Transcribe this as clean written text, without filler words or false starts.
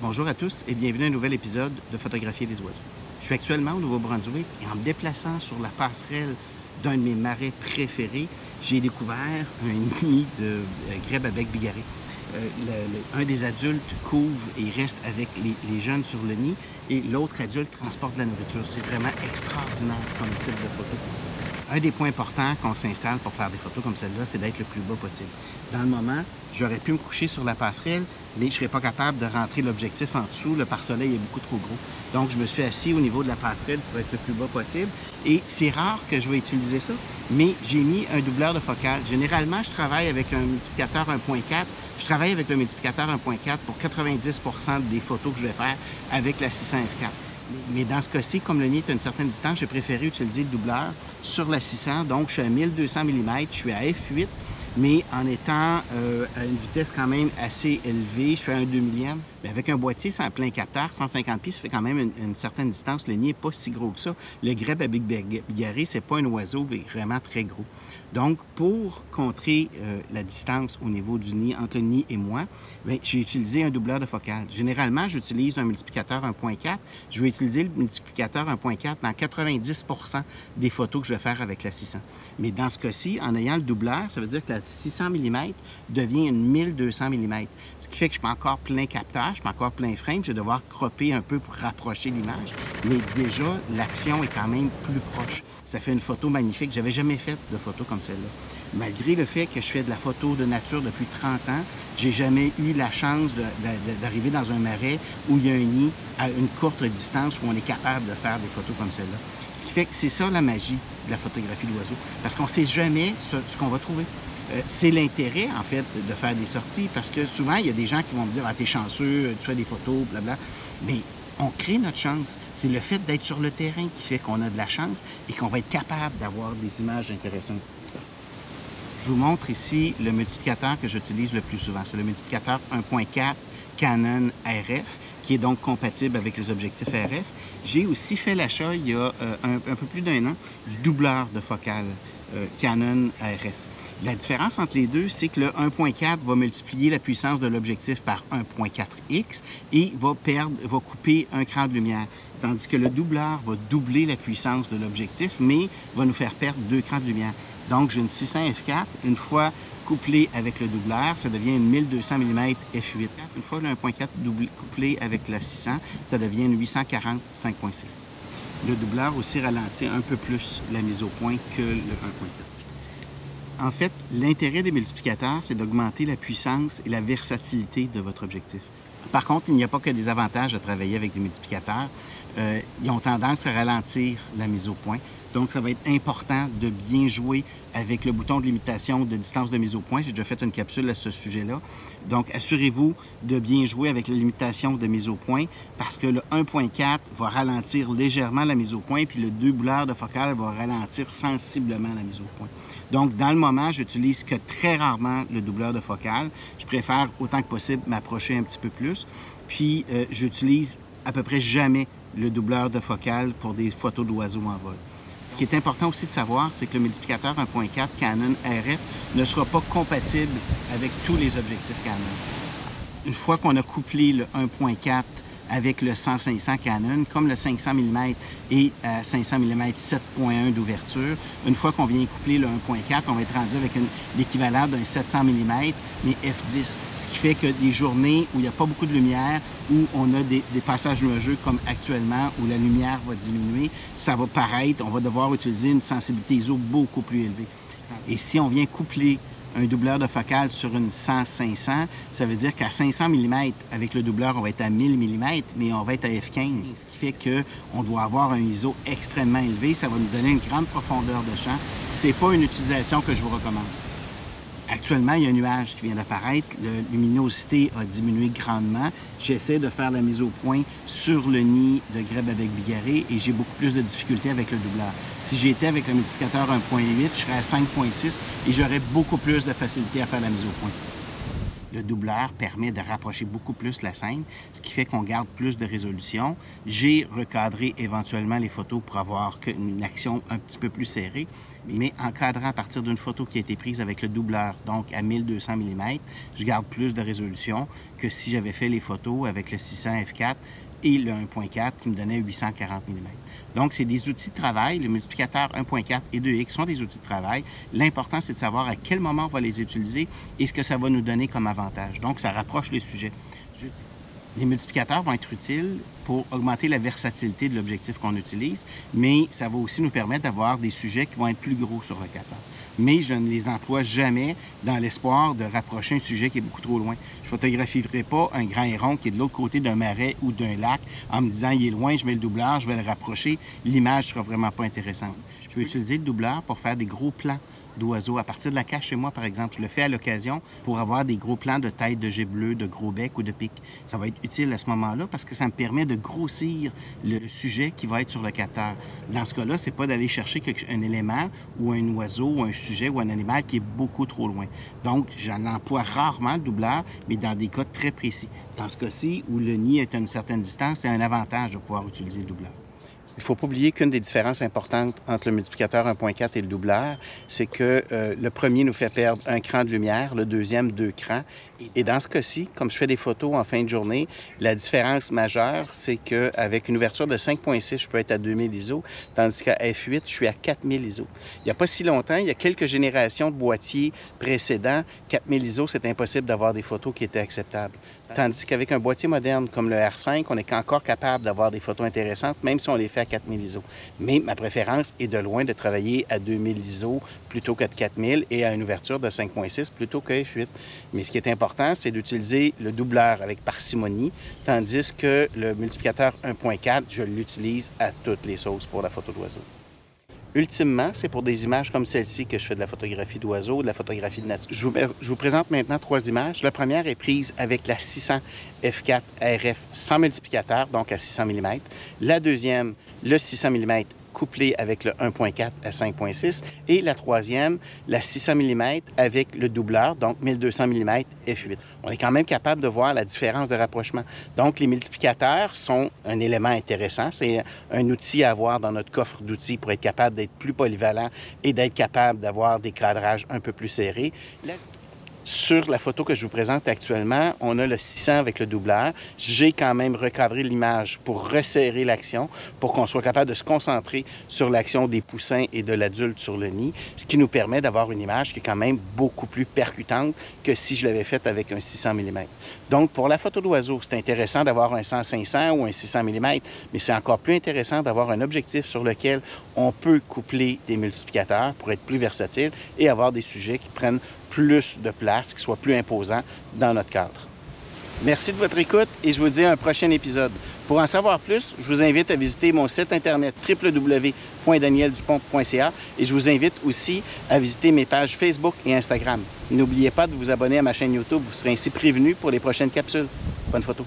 Bonjour à tous et bienvenue à un nouvel épisode de Photographier des oiseaux. Je suis actuellement au Nouveau-Brunswick et en me déplaçant sur la passerelle d'un de mes marais préférés, j'ai découvert un nid de grèbe à bec bigarré. Un des adultes couvre et reste avec les jeunes sur le nid et l'autre adulte transporte de la nourriture. C'est vraiment extraordinaire comme type de photo. Un des points importants quand on s'installe pour faire des photos comme celle-là, c'est d'être le plus bas possible. Dans le moment, j'aurais pu me coucher sur la passerelle, mais je ne serais pas capable de rentrer l'objectif en dessous. Le pare-soleil est beaucoup trop gros. Donc, je me suis assis au niveau de la passerelle pour être le plus bas possible. Et c'est rare que je vais utiliser ça, mais j'ai mis un doubleur de focale. Généralement, je travaille avec un multiplicateur 1.4. Je travaille avec le multiplicateur 1.4 pour 90% des photos que je vais faire avec la 600 f4. Mais dans ce cas-ci, comme le nid est à une certaine distance, j'ai préféré utiliser le doubleur sur la 600. Donc, je suis à 1200 mm, je suis à f8, mais en étant à une vitesse quand même assez élevée, je suis à un 2 millième. Mais avec un boîtier sans plein capteur, 150 pieds, ça fait quand même une certaine distance. Le nid n'est pas si gros que ça. Le grèbe à bec bigarré, c'est pas un oiseau vraiment très gros. Donc, pour contrer la distance au niveau du nid, entre le nid et moi, j'ai utilisé un doubleur de focale. Généralement, j'utilise un multiplicateur 1.4. Je vais utiliser le multiplicateur 1.4 dans 90% des photos que je vais faire avec la 600. Mais dans ce cas-ci, en ayant le doubleur, ça veut dire que la 600 mm devient une 1200 mm. Ce qui fait que je suis encore plein capteur, je suis encore plein frame, je vais devoir cropper un peu pour rapprocher l'image. Mais déjà, l'action est quand même plus proche. Ça fait une photo magnifique. Je n'avais jamais fait de photo comme celle-là. Malgré le fait que je fais de la photo de nature depuis 30 ans, j'ai jamais eu la chance d'arriver dans un marais où il y a un nid à une courte distance où on est capable de faire des photos comme celle-là. Ce qui fait que c'est ça la magie de la photographie d'oiseaux, parce qu'on ne sait jamais ce qu'on va trouver. C'est l'intérêt, en fait, de faire des sorties, parce que souvent, il y a des gens qui vont me dire « Ah, t'es chanceux, tu fais des photos, blabla ». Mais on crée notre chance. C'est le fait d'être sur le terrain qui fait qu'on a de la chance et qu'on va être capable d'avoir des images intéressantes. Je vous montre ici le multiplicateur que j'utilise le plus souvent. C'est le multiplicateur 1.4 Canon RF, qui est donc compatible avec les objectifs RF. J'ai aussi fait l'achat, il y a un peu plus d'1 an, du doubleur de focale Canon RF. La différence entre les deux, c'est que le 1.4 va multiplier la puissance de l'objectif par 1.4x et va couper un cran de lumière. Tandis que le doubleur va doubler la puissance de l'objectif, mais va nous faire perdre 2 crans de lumière. Donc, j'ai une 600 f4. Une fois couplé avec le doubleur, ça devient une 1200 mm f8. Une fois le 1.4 couplé avec la 600, ça devient une 840 5.6. Le doubleur aussi ralentit un peu plus la mise au point que le 1.4. En fait, l'intérêt des multiplicateurs, c'est d'augmenter la puissance et la versatilité de votre objectif. Par contre, il n'y a pas que des avantages à travailler avec des multiplicateurs. Ils ont tendance à ralentir la mise au point. Donc, ça va être important de bien jouer avec le bouton de limitation de distance de mise au point. J'ai déjà fait une capsule à ce sujet-là. Donc, assurez-vous de bien jouer avec la limitation de mise au point parce que le 1.4 va ralentir légèrement la mise au point puis le doubleur de focale va ralentir sensiblement la mise au point. Donc, dans le moment, j'utilise que très rarement le doubleur de focale. Je préfère autant que possible m'approcher un petit peu plus. Puis, j'utilise à peu près jamais le doubleur de focale pour des photos d'oiseaux en vol. Ce qui est important aussi de savoir, c'est que le multiplicateur 1.4 Canon RF ne sera pas compatible avec tous les objectifs Canon. Une fois qu'on a couplé le 1.4 avec le 100-500 Canon, comme le 500 mm et 500 mm 7.1 d'ouverture, une fois qu'on vient coupler le 1.4, on va être rendu avec l'équivalent d'un 700 mm, mais f10. Ce qui fait que des journées où il n'y a pas beaucoup de lumière, où on a des passages nuageux comme actuellement, où la lumière va diminuer, ça va paraître, on va devoir utiliser une sensibilité ISO beaucoup plus élevée. Et si on vient coupler un doubleur de focale sur une 100-500, ça veut dire qu'à 500 mm, avec le doubleur, on va être à 1000 mm, mais on va être à f15, ce qui fait qu'on doit avoir un ISO extrêmement élevé. Ça va nous donner une grande profondeur de champ. Ce n'est pas une utilisation que je vous recommande. Actuellement, il y a un nuage qui vient d'apparaître. La luminosité a diminué grandement. J'essaie de faire la mise au point sur le nid de grèbe à bec bigarré et j'ai beaucoup plus de difficultés avec le doubleur. Si j'étais avec le multiplicateur 1.8, je serais à 5.6 et j'aurais beaucoup plus de facilité à faire la mise au point. Le doubleur permet de rapprocher beaucoup plus la scène, ce qui fait qu'on garde plus de résolution. J'ai recadré éventuellement les photos pour avoir une action un petit peu plus serrée. mais encadrant à partir d'une photo qui a été prise avec le doubleur, donc à 1200 mm, je garde plus de résolution que si j'avais fait les photos avec le 600 f4 et le 1.4 qui me donnait 840 mm. Donc, c'est des outils de travail. Le multiplicateur 1.4 et 2x sont des outils de travail. L'important, c'est de savoir à quel moment on va les utiliser et ce que ça va nous donner comme avantage. Donc, ça rapproche les sujets. Les multiplicateurs vont être utiles pour augmenter la versatilité de l'objectif qu'on utilise, mais ça va aussi nous permettre d'avoir des sujets qui vont être plus gros sur le capteur. Mais je ne les emploie jamais dans l'espoir de rapprocher un sujet qui est beaucoup trop loin. Je ne photographierai pas un grand héron qui est de l'autre côté d'un marais ou d'un lac en me disant « il est loin, je mets le doubleur, je vais le rapprocher ». L'image ne sera vraiment pas intéressante. Je peux utiliser le doubleur pour faire des gros plans d'oiseaux. À partir de la cache chez moi, par exemple, je le fais à l'occasion pour avoir des gros plans de tête de jet bleu, de gros bec ou de pic. Ça va être utile à ce moment-là parce que ça me permet de grossir le sujet qui va être sur le capteur. Dans ce cas-là, c'est pas d'aller chercher un élément ou un oiseau ou un sujet ou un animal qui est beaucoup trop loin. Donc, j'en emploie rarement le doubleur, mais dans des cas très précis. Dans ce cas-ci, où le nid est à une certaine distance, c'est un avantage de pouvoir utiliser le doubleur. Il ne faut pas oublier qu'une des différences importantes entre le multiplicateur 1.4 et le doubleur, c'est que le premier nous fait perdre un cran de lumière, le deuxième 2 crans. Et dans ce cas-ci, comme je fais des photos en fin de journée, la différence majeure, c'est qu'avec une ouverture de 5.6, je peux être à 2000 ISO, tandis qu'à f8, je suis à 4000 ISO. Il n'y a pas si longtemps, il y a quelques générations de boîtiers précédents, 4000 ISO, c'est impossible d'avoir des photos qui étaient acceptables. Tandis qu'avec un boîtier moderne comme le R5, on est encore capable d'avoir des photos intéressantes, même si on les fait à 4000 ISO. Mais ma préférence est de loin de travailler à 2000 ISO plutôt que de 4000 et à une ouverture de 5.6 plutôt que f8. Mais ce qui est important, c'est d'utiliser le doubleur avec parcimonie, tandis que le multiplicateur 1.4, je l'utilise à toutes les sauces pour la photo d'oiseau. Ultimement, c'est pour des images comme celle-ci que je fais de la photographie d'oiseaux, de la photographie de nature. Je vous présente maintenant 3 images. La première est prise avec la 600 f4 RF sans multiplicateur, donc à 600 mm. La deuxième, le 600 mm couplé avec le 1.4 à 5.6. Et la troisième, la 600 mm avec le doubleur, donc 1200 mm f8. On est quand même capable de voir la différence de rapprochement. Donc, les multiplicateurs sont un élément intéressant. C'est un outil à avoir dans notre coffre d'outils pour être capable d'être plus polyvalent et d'être capable d'avoir des cadrages un peu plus serrés. Sur la photo que je vous présente actuellement, on a le 600 avec le doubleur. J'ai quand même recadré l'image pour resserrer l'action, pour qu'on soit capable de se concentrer sur l'action des poussins et de l'adulte sur le nid, ce qui nous permet d'avoir une image qui est quand même beaucoup plus percutante que si je l'avais faite avec un 600 mm. Donc, pour la photo d'oiseau, c'est intéressant d'avoir un 100-500 ou un 600 mm, mais c'est encore plus intéressant d'avoir un objectif sur lequel on peut coupler des multiplicateurs pour être plus versatile et avoir des sujets qui prennent plus de place, qui soit plus imposant dans notre cadre. Merci de votre écoute et je vous dis à un prochain épisode. Pour en savoir plus, je vous invite à visiter mon site internet www.danieldupont.ca et je vous invite aussi à visiter mes pages Facebook et Instagram. N'oubliez pas de vous abonner à ma chaîne YouTube, vous serez ainsi prévenu pour les prochaines capsules. Bonne photo!